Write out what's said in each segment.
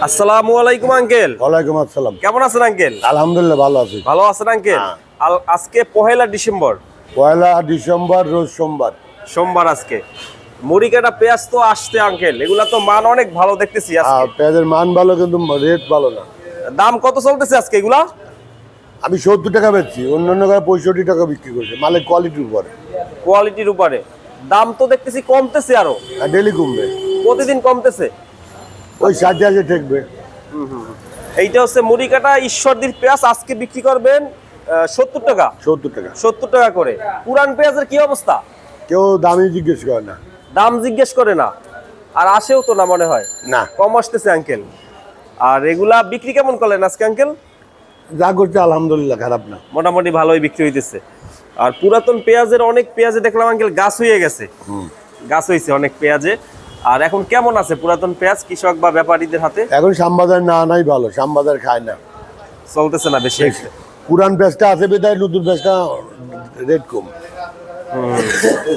আসসালামু আলাইকুম আঙ্কেল। ওয়ালাইকুম আসসালাম। কেমন আছেন আঙ্কেল? আলহামদুলিল্লাহ ভালো আছি। ভালো আছেন আঙ্কেল? আজকে পহেলা ডিসেম্বর, পয়লা ডিসেম্বর রোজ সোমবার। আজকে মুড়ি কাটা পেঁয়াজ তো আসছে আঙ্কেল, এগুলা তো মান অনেক ভালো দেখতেছি আজকে। পেঁয়াজের মান ভালো কিন্তু রেট ভালো না। দাম কত চলতেছে আজকে এগুলা? আমি 70 টাকা বেচছি, অন্যান্য 65 টাকা বিক্রি করছে, মালের কোয়ালিটির উপরে। কোয়ালিটির উপরে দাম তো দেখতেছি কমতেছে, আরো ডেলি কমবে, প্রতিদিন কমতেছে। ওই 60 হাজার ঠেকবে। এইটা হচ্ছে মুড়ি কাটা ঈশ্বরদীর পেঁয়াজ, আজকে বিক্রি করবেন 70 টাকা। 70 টাকা করে। পুরান পেঁয়াজের কি অবস্থা? কেউ দামই জিজ্ঞেস করে না। দাম জিজ্ঞেস করে না, আর আসেও তো না মনে হয়। না, কম আসতেছে আঙ্কেল। আর এগুলা বিক্রি কেমন করলেন আজকে আঙ্কেল? যা করছে আলহামদুলিল্লাহ, খারাপ না, মোটামুটি ভালোই বিক্রি হইতেছে। আর পুরাতন পেঁয়াজের অনেক পেঁয়াজে দেখলাম আঙ্কেল গাছ হয়ে গেছে, গাছ হয়েছে অনেক পেঁয়াজে। আর এখন কেমন আছে পুরাতন পেঁয়াজ কৃষক বা ব্যাপারীদের হাতে? এখন শ্যামবাজার না নাই ভালো, শ্যামবাজার খায় না, চলতেছে না বেশি। পুরান পেঁয়াজটা আছে বেদায়, নতুন পেঁয়াজটা রেট কম।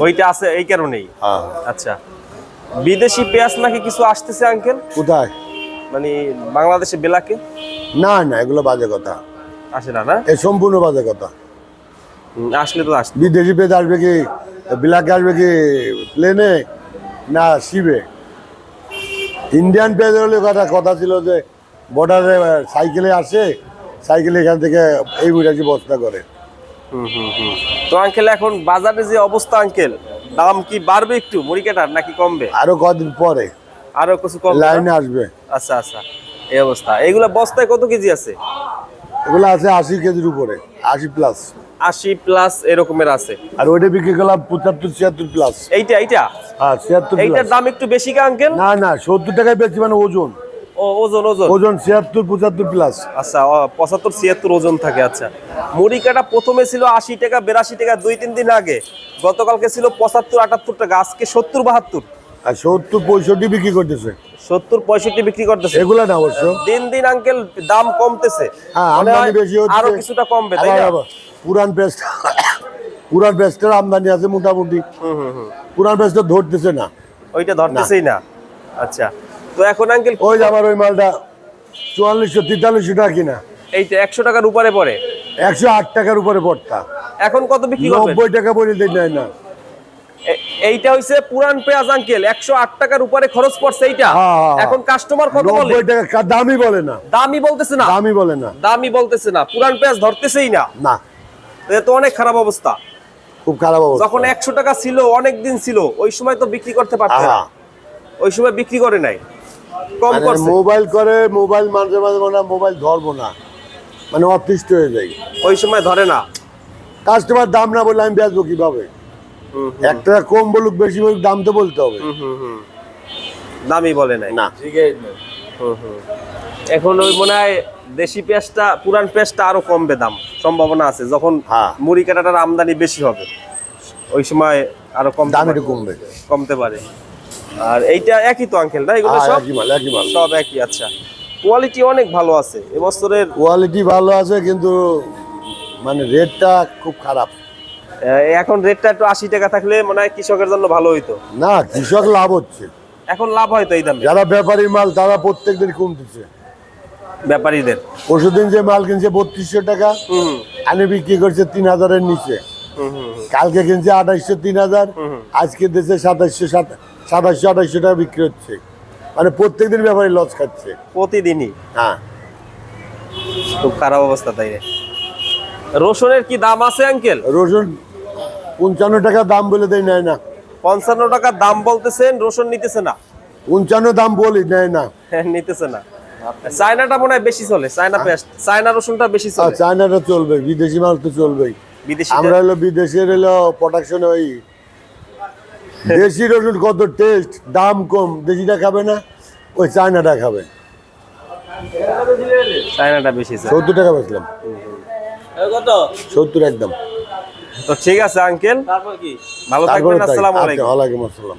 ওইটা আছে এই কারণেই। আচ্ছা, বিদেশি পেঁয়াজ নাকি কিছু আসতেছে আঙ্কেল? কোথায়? মানে বাংলাদেশে বেলাকে? না না, এগুলো বাজে কথা, আসে না। না, এ সম্পূর্ণ বাজে কথা। আসলে তো আসবে। বিদেশি পেঁয়াজ আসবে কি বিলাকে, আসবে কি প্লেনে না শিবে? ইন্ডিয়ান পেঁয়াজ হলে কথা ছিল যে বর্ডারে সাইকেলে আসে, সাইকেলে এখান থেকে এই বুঝাচ্ছি বস্তা করে। তো আঙ্কেল এখন বাজারে যে অবস্থা আঙ্কেল, দাম কি বাড়বে একটু মুড়ি কাটার নাকি কমবে? আরো কদিন পরে আরো কিছু কম লাইনে আসবে। আচ্ছা আচ্ছা, এই অবস্থা। এগুলা বস্তায় কত কেজি আছে? এগুলো আছে 80 কেজির উপরে, 80 প্লাস। 80 প্লাস এরকমের আছে। আর ওইটা বিক্রি করলাম 75-76 প্লাস। এইটা হ্যাঁ 76 এইটার প্লাস। দাম একটু বেশি কা আঙ্কেল? না না, 70 টাকায় বেচছি, মানে ওজন। ও ওজন ওজন ওজন 76-75 প্লাস। আচ্ছা, 75-76 ওজন থাকে। আচ্ছা, মুড়ি কাটা প্রথমে ছিল 80 টাকা 82 টাকা, 2-3 দিন আগে। গতকালকে ছিল 75-78 টাকা, আজকে 70-72। আর 70-65 বিক্রি করতেছে। 70-65 বিক্রি করতেছে। এগুলা না অবশ্য দিন দিন আঙ্কেল দাম কমতেছে। হ্যাঁ, আমদানি বেশি হচ্ছে, আরো কিছুটা কমবে তাই না? পুরান পেস্টের আমদানি আছে মোটামুটি। পুরান পেস্ট ধরতেছে না, ওইটা ধরতেছেই না। আচ্ছা, তো এখন আঙ্কেল ওই আমার ওই মালটা 4400-4300 টাকা কিনা, এইটা 100 টাকার উপরে পড়ে, 108 টাকার উপরে পড়তা। এখন কত বিক্রি করবেন? 90 টাকা বলে দেয় নেয় না। এইটা হইছে পুরান পেঁয়াজ আঙ্কেল, 108 টাকার উপরে খরচ পড়ছে এইটা। এখন কাস্টমার কত বলে? 90 টাকা দামই বলে না। দামই বলতেছে না। দামই বলতেছে না, পুরান পেঁয়াজ ধরতেছেই না। না, এটা তো অনেক খারাপ অবস্থা। খুব খারাপ অবস্থা। যখন 100 টাকা ছিল, অনেক দিন ছিল, ওই সময় তো বিক্রি করতে পারতো না। ওই সময় বিক্রি করে নাই, কম করছে। মোবাইল করে, মোবাইল মাঝে মাঝে মনে হয় মোবাইল ধরবো না, মানে অতিষ্ঠ হয়ে যায়। ওই সময় ধরে না। কাস্টমার দাম না বললে আমি বেচবো কিভাবে? 1 টাকা কম বলুক বেশি বলুক, দাম তো বলতে হবে। দামই বলে নাই না। এখন ওই মনে হয় দেশি পেঁয়াজটা, পুরান পেঁয়াজটা আরো কমবে, দাম সম্ভাবনা আছে। যখন মুড়ি কাটাটার আমদানি বেশি হবে, ওই সময় আরো কম দাম একটু কমতে পারে। আর এইটা একই তো আঙ্কেল না? এগুলো সব একই মাল, একই মাল, সব একই। আচ্ছা, কোয়ালিটি অনেক ভালো আছে এবছরের। কোয়ালিটি ভালো আছে কিন্তু মানে রেটটা খুব খারাপ। এখন রেটটা একটু 80 টাকা থাকলে মনে হয় কৃষকের জন্য ভালো হইতো। না, কৃষক লাভ হচ্ছে, এখন লাভ হয়তো এই দামে। যারা ব্যাপারীর মাল তারা প্রত্যেকদিন কমতেছে। ব্যাপারীদের পরশুদিন যে মাল কিনছে 3200 টাকা, আনে বিক্রি করছে 3000-এর নিচে। কালকে কিনছে 2800-3000, আজকে দেশে 2700-2800 টাকা বিক্রি হচ্ছে। মানে প্রত্যেকদিন ব্যাপারী লস খাচ্ছে, প্রতিদিনই। হ্যাঁ, খুব খারাপ অবস্থা। তাই রসুনের কি দাম আছে আঙ্কেল? রসুন 55 টাকা দাম বলে দেয়, নেয় না। 55 টাকা দাম বলতেছেন, রসুন নিতেছে না। 55 দাম বলি, নেয় না, নিতেছে না। চায়নাটা মনে হয় বেশি চলে, চায়না পেস্ট, চায়না রসুনটা বেশি চলে। চায়নাটা চলবে, বিদেশি মাল তো চলবেই। আমরা হলো বিদেশের হলো প্রোডাকশন। ওই দেশি রসুন কত টেস্ট, দাম কম, দেশিটা খাবে না, ওই চায়নাটা খাবে। চায়নাটা বেশি। 70 টাকা বেচলাম, 70 একদম। তো ঠিক আছে আঙ্কেল, ভালো থাকবেন। আসসালামু আলাইকুম। ওয়ালাইকুম আসসালাম।